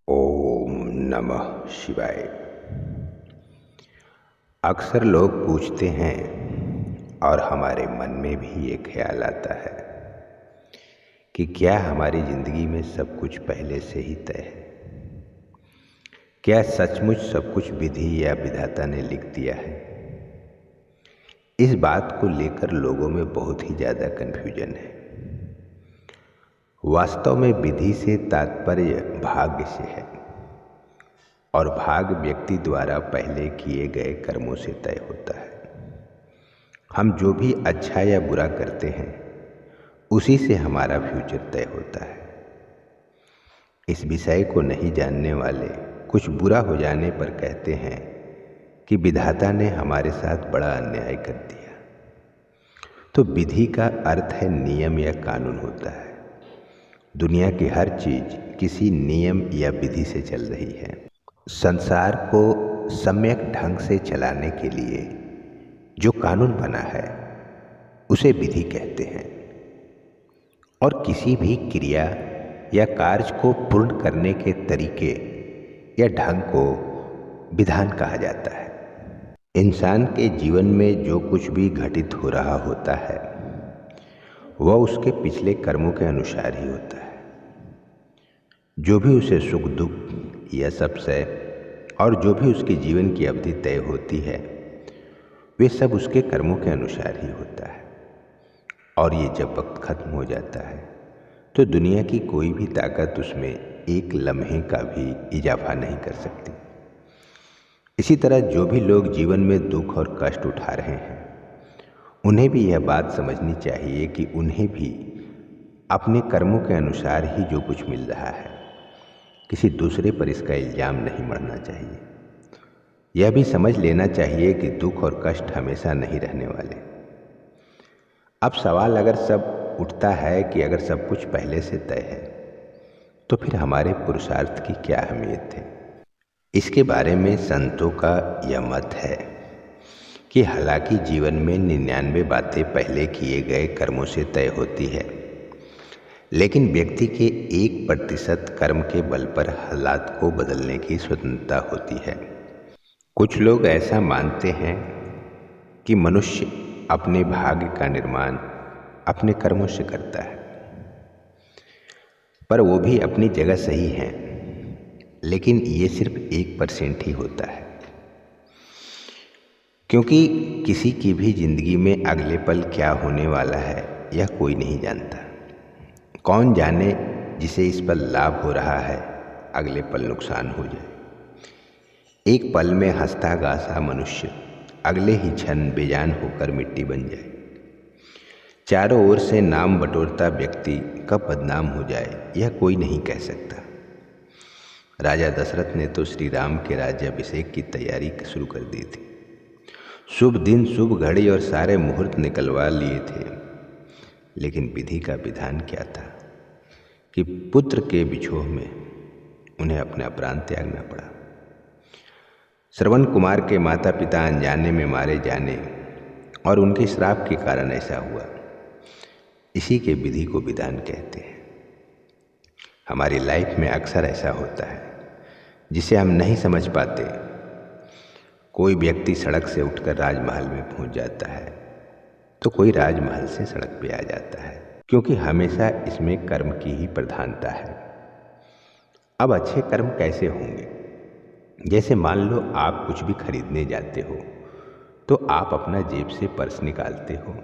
ओम नमः शिवाय। अक्सर लोग पूछते हैं और हमारे मन में भी ये ख्याल आता है कि क्या हमारी ज़िंदगी में सब कुछ पहले से ही तय है? क्या सचमुच सब कुछ विधि या विधाता ने लिख दिया है? इस बात को लेकर लोगों में बहुत ही ज़्यादा कन्फ्यूजन है। वास्तव में विधि से तात्पर्य भाग्य से है और भाग्य व्यक्ति द्वारा पहले किए गए कर्मों से तय होता है। हम जो भी अच्छा या बुरा करते हैं उसी से हमारा फ्यूचर तय होता है। इस विषय को नहीं जानने वाले कुछ बुरा हो जाने पर कहते हैं कि विधाता ने हमारे साथ बड़ा अन्याय कर दिया। तो विधि का अर्थ है नियम या कानून होता है। दुनिया की हर चीज किसी नियम या विधि से चल रही है। संसार को सम्यक ढंग से चलाने के लिए जो कानून बना है उसे विधि कहते हैं और किसी भी क्रिया या कार्य को पूर्ण करने के तरीके या ढंग को विधान कहा जाता है। इंसान के जीवन में जो कुछ भी घटित हो रहा होता है वह उसके पिछले कर्मों के अनुसार ही होता है। जो भी उसे सुख दुख या सबसे और जो भी उसके जीवन की अवधि तय होती है वे सब उसके कर्मों के अनुसार ही होता है। और ये जब वक्त खत्म हो जाता है तो दुनिया की कोई भी ताकत उसमें एक लम्हे का भी इजाफा नहीं कर सकती। इसी तरह जो भी लोग जीवन में दुख और कष्ट उठा रहे हैं उन्हें भी यह बात समझनी चाहिए कि उन्हें भी अपने कर्मों के अनुसार ही जो कुछ मिल रहा है, किसी दूसरे पर इसका इल्ज़ाम नहीं मढ़ना चाहिए। यह भी समझ लेना चाहिए कि दुख और कष्ट हमेशा नहीं रहने वाले। अब सवाल अगर सब उठता है कि अगर सब कुछ पहले से तय है तो फिर हमारे पुरुषार्थ की क्या अहमियत है? इसके बारे में संतों का यह मत है कि हालांकि जीवन में 99 बातें पहले किए गए कर्मों से तय होती है, लेकिन व्यक्ति के 1% कर्म के बल पर हालात को बदलने की स्वतंत्रता होती है। कुछ लोग ऐसा मानते हैं कि मनुष्य अपने भाग्य का निर्माण अपने कर्मों से करता है, पर वो भी अपनी जगह सही है, लेकिन ये सिर्फ 1% ही होता है, क्योंकि किसी की भी जिंदगी में अगले पल क्या होने वाला है यह कोई नहीं जानता। कौन जाने जिसे इस पल लाभ हो रहा है अगले पल नुकसान हो जाए। एक पल में हंसता गासा मनुष्य अगले ही क्षण बेजान होकर मिट्टी बन जाए। चारों ओर से नाम बटोरता व्यक्ति कब बदनाम हो जाए यह कोई नहीं कह सकता। राजा दशरथ ने तो श्री राम के राज्याभिषेक की तैयारी शुरू कर दी थी। शुभ दिन शुभ घड़ी और सारे मुहूर्त निकलवा लिए थे, लेकिन विधि का विधान क्या था कि पुत्र के विछोह में उन्हें अपना प्राण त्यागना पड़ा। श्रवण कुमार के माता पिता अनजाने में मारे जाने और उनके श्राप के कारण ऐसा हुआ। इसी के विधि को विधान कहते हैं। हमारी लाइफ में अक्सर ऐसा होता है जिसे हम नहीं समझ पाते। कोई व्यक्ति सड़क से उठकर राजमहल में पहुंच जाता है तो कोई राजमहल से सड़क पे आ जाता है, क्योंकि हमेशा इसमें कर्म की ही प्रधानता है। अब अच्छे कर्म कैसे होंगे? जैसे मान लो आप कुछ भी खरीदने जाते हो तो आप अपना जेब से पर्स निकालते हो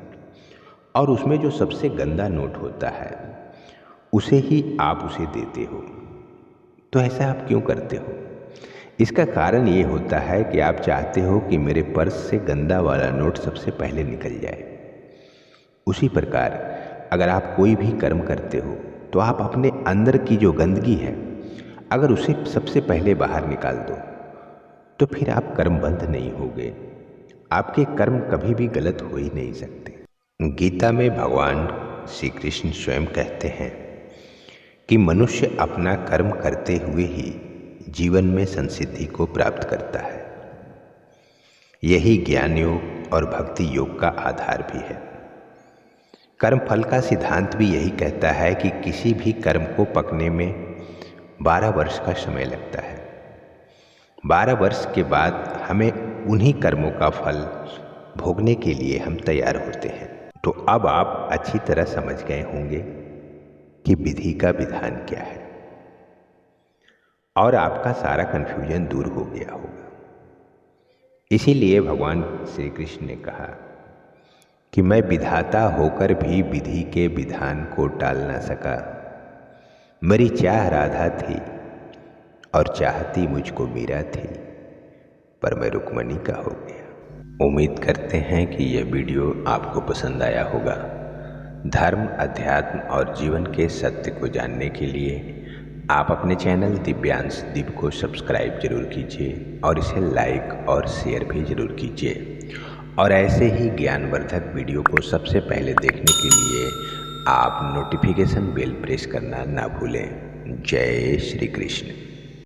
और उसमें जो सबसे गंदा नोट होता है उसे ही आप उसे देते हो। तो ऐसा आप क्यों करते हो? इसका कारण ये होता है कि आप चाहते हो कि मेरे पर्स से गंदा वाला नोट सबसे पहले निकल जाए। उसी प्रकार अगर आप कोई भी कर्म करते हो तो आप अपने अंदर की जो गंदगी है अगर उसे सबसे पहले बाहर निकाल दो तो फिर आप कर्मबंध नहीं होगे। आपके कर्म कभी भी गलत हो ही नहीं सकते। गीता में भगवान श्री कृष्ण स्वयं कहते हैं कि मनुष्य अपना कर्म करते हुए ही जीवन में संसिद्धि को प्राप्त करता है। यही ज्ञान योग और भक्ति योग का आधार भी है। कर्म फल का सिद्धांत भी यही कहता है कि किसी भी कर्म को पकने में 12 वर्ष का समय लगता है। 12 वर्ष के बाद हमें उन्हीं कर्मों का फल भोगने के लिए हम तैयार होते हैं। तो अब आप अच्छी तरह समझ गए होंगे कि विधि का विधान क्या है और आपका सारा कन्फ्यूजन दूर हो गया होगा। इसीलिए भगवान श्री कृष्ण ने कहा कि मैं विधाता होकर भी विधि के विधान को टाल ना सका। मेरी चाह राधा थी और चाहती मुझको मीरा थी, पर मैं रुक्मणी का हो गया। उम्मीद करते हैं कि यह वीडियो आपको पसंद आया होगा। धर्म, अध्यात्म और जीवन के सत्य को जानने के लिए आप अपने चैनल दिव्यांश दीप को सब्सक्राइब जरूर कीजिए और इसे लाइक और शेयर भी जरूर कीजिए। और ऐसे ही ज्ञानवर्धक वीडियो को सबसे पहले देखने के लिए आप नोटिफिकेशन बेल प्रेस करना ना भूलें। जय श्री कृष्ण।